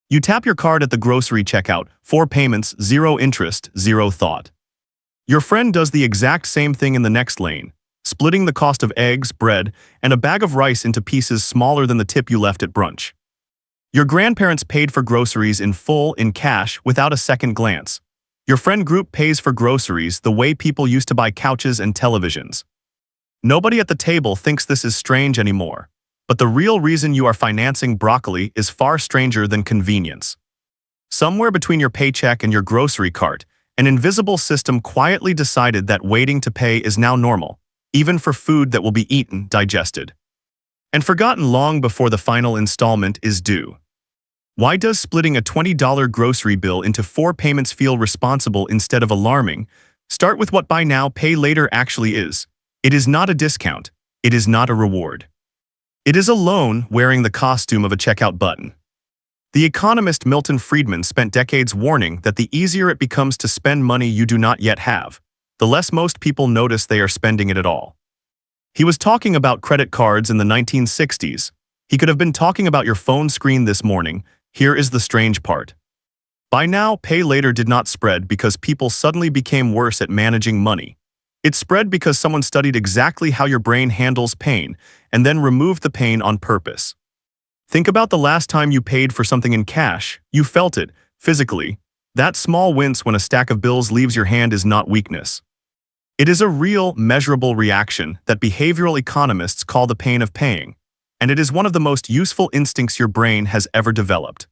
You tap your card at the grocery checkout, 4 payments, 0 interest, 0 thought. Your friend does the exact same thing in the next lane, splitting the cost of eggs, bread, and a bag of rice into pieces smaller than the tip you left at brunch. Your grandparents paid for groceries in full, in cash, without a second glance. Your friend group pays for groceries the way people used to buy couches and televisions. Nobody at the table thinks this is strange anymore, but the real reason you are financing broccoli is far stranger than convenience. Somewhere between your paycheck and your grocery cart, an invisible system quietly decided that waiting to pay is now normal, even for food that will be eaten, digested, and forgotten long before the final installment is due. Why does splitting a $20 grocery bill into 4 payments feel responsible instead of alarming? Start with what buy now, pay later actually is. It is not a discount. It is not a reward. It is a loan wearing the costume of a checkout button. The economist Milton Friedman spent decades warning that the easier it becomes to spend money you do not yet have, the less most people notice they are spending it at all. He was talking about credit cards in the 1960s. He could have been talking about your phone screen this morning. Here is the strange part. Buy now, pay later did not spread because people suddenly became worse at managing money. It spread because someone studied exactly how your brain handles pain and then removed the pain on purpose. Think about the last time you paid for something in cash. You felt it, physically. That small wince when a stack of bills leaves your hand is not weakness. It is a real, measurable reaction that behavioral economists call the pain of paying, and it is one of the most useful instincts your brain has ever developed.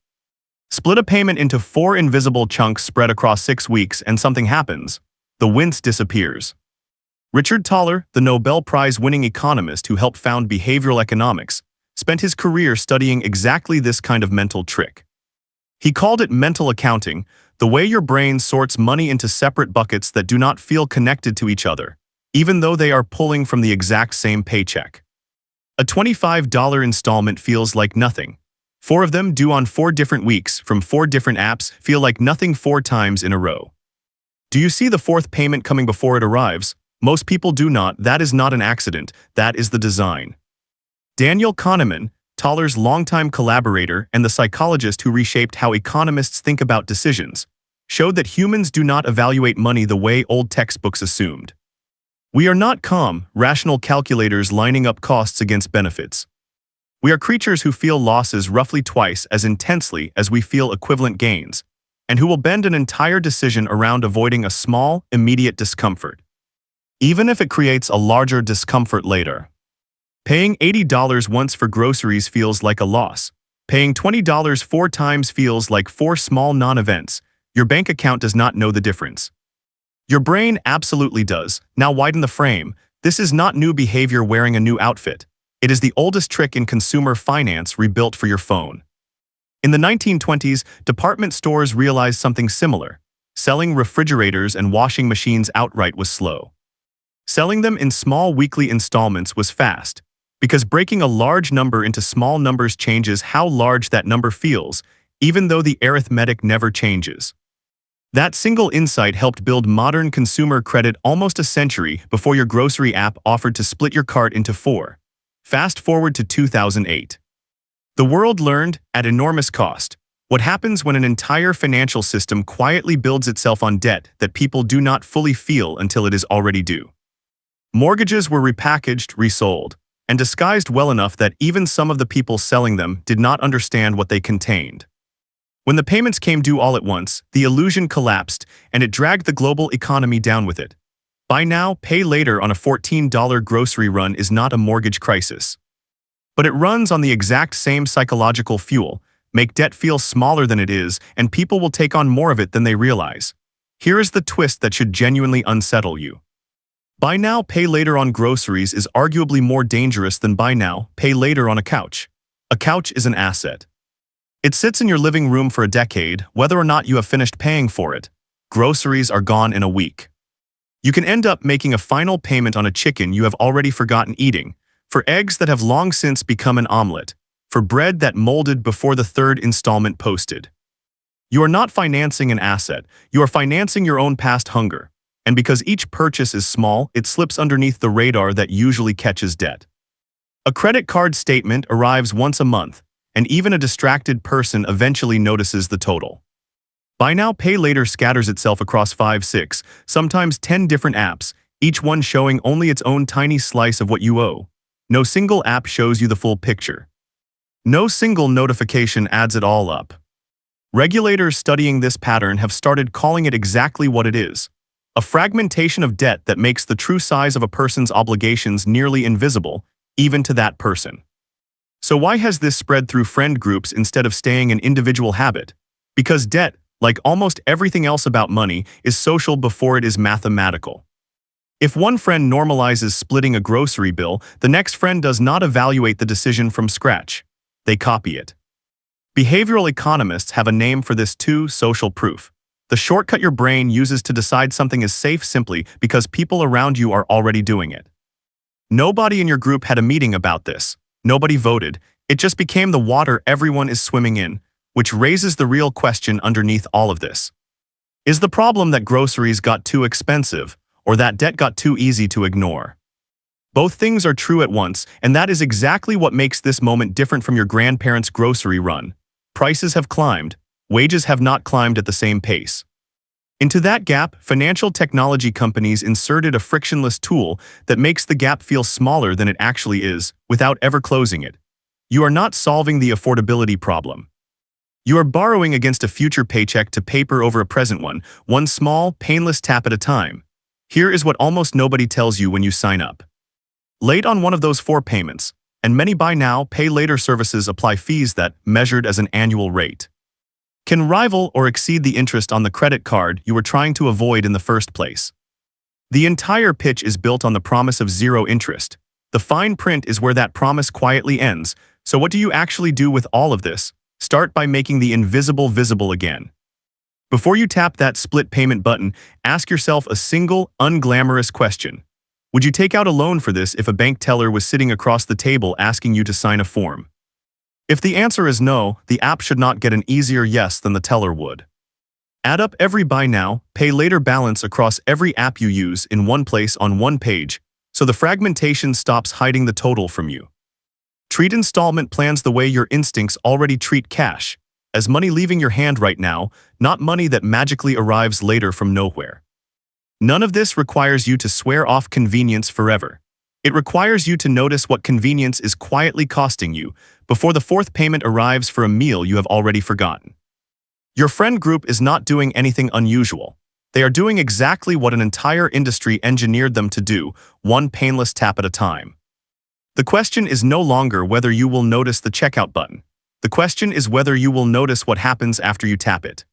Split a payment into 4 invisible chunks spread across 6 weeks and something happens. The wince disappears. Richard Thaler, the Nobel Prize winning economist who helped found behavioral economics, spent his career studying exactly this kind of mental trick. He called it mental accounting, the way your brain sorts money into separate buckets that do not feel connected to each other, even though they are pulling from the exact same paycheck. A $25 installment feels like nothing. 4 of them due on 4 different weeks from 4 different apps feel like nothing 4 times in a row. Do you see the 4th payment coming before it arrives? Most people do not. That is not an accident. That is the design. Daniel Kahneman, Thaler's longtime collaborator and the psychologist who reshaped how economists think about decisions, showed that humans do not evaluate money the way old textbooks assumed. We are not calm, rational calculators lining up costs against benefits. We are creatures who feel losses roughly twice as intensely as we feel equivalent gains, and who will bend an entire decision around avoiding a small, immediate discomfort, even if it creates a larger discomfort later. Paying $80 once for groceries feels like a loss. Paying $20 4 times feels like 4 small non-events. Your bank account does not know the difference. Your brain absolutely does. Now widen the frame. This is not new behavior wearing a new outfit. It is the oldest trick in consumer finance rebuilt for your phone. In the 1920s, department stores realized something similar. Selling refrigerators and washing machines outright was slow. Selling them in small weekly installments was fast, because breaking a large number into small numbers changes how large that number feels, even though the arithmetic never changes. That single insight helped build modern consumer credit almost a century before your grocery app offered to split your cart into 4. Fast forward to 2008. The world learned, at enormous cost, what happens when an entire financial system quietly builds itself on debt that people do not fully feel until it is already due. Mortgages were repackaged, resold, and disguised well enough that even some of the people selling them did not understand what they contained. When the payments came due all at once, the illusion collapsed, and it dragged the global economy down with it. Buy now, pay later on a $14 grocery run is not a mortgage crisis. But it runs on the exact same psychological fuel: make debt feel smaller than it is, and people will take on more of it than they realize. Here is the twist that should genuinely unsettle you. Buy now, pay later on groceries is arguably more dangerous than buy now, pay later on a couch. A couch is an asset. It sits in your living room for a decade, whether or not you have finished paying for it. Groceries are gone in a week. You can end up making a final payment on a chicken you have already forgotten eating, for eggs that have long since become an omelet, for bread that molded before the 3rd installment posted. You are not financing an asset, you are financing your own past hunger. And because each purchase is small, it slips underneath the radar that usually catches debt. A credit card statement arrives once a month, and even a distracted person eventually notices the total. Buy now, pay later scatters itself across 5, 6, sometimes 10 different apps, each one showing only its own tiny slice of what you owe. No single app shows you the full picture. No single notification adds it all up. Regulators studying this pattern have started calling it exactly what it is: a fragmentation of debt that makes the true size of a person's obligations nearly invisible, even to that person. So why has this spread through friend groups instead of staying an individual habit? Because debt, like almost everything else about money, is social before it is mathematical. If one friend normalizes splitting a grocery bill, the next friend does not evaluate the decision from scratch. They copy it. Behavioral economists have a name for this too: social proof. The shortcut your brain uses to decide something is safe simply because people around you are already doing it. Nobody in your group had a meeting about this. Nobody voted. It just became the water everyone is swimming in, which raises the real question underneath all of this. Is the problem that groceries got too expensive, or that debt got too easy to ignore? Both things are true at once, and that is exactly what makes this moment different from your grandparents' grocery run. Prices have climbed. Wages have not climbed at the same pace. Into that gap, financial technology companies inserted a frictionless tool that makes the gap feel smaller than it actually is, without ever closing it. You are not solving the affordability problem. You are borrowing against a future paycheck to paper over a present one small, painless tap at a time. Here is what almost nobody tells you when you sign up. Late on one of those 4 payments, and many buy now, pay later services apply fees that, measured as an annual rate, can rival or exceed the interest on the credit card you were trying to avoid in the first place. The entire pitch is built on the promise of zero interest. The fine print is where that promise quietly ends. So what do you actually do with all of this? Start by making the invisible visible again. Before you tap that split payment button, ask yourself a single, unglamorous question. Would you take out a loan for this if a bank teller was sitting across the table asking you to sign a form? If the answer is no, the app should not get an easier yes than the teller would. Add up every buy now, pay later balance across every app you use in one place on one page, so the fragmentation stops hiding the total from you. Treat installment plans the way your instincts already treat cash, as money leaving your hand right now, not money that magically arrives later from nowhere. None of this requires you to swear off convenience forever. It requires you to notice what convenience is quietly costing you before the 4th payment arrives for a meal you have already forgotten. Your friend group is not doing anything unusual. They are doing exactly what an entire industry engineered them to do, one painless tap at a time. The question is no longer whether you will notice the checkout button. The question is whether you will notice what happens after you tap it.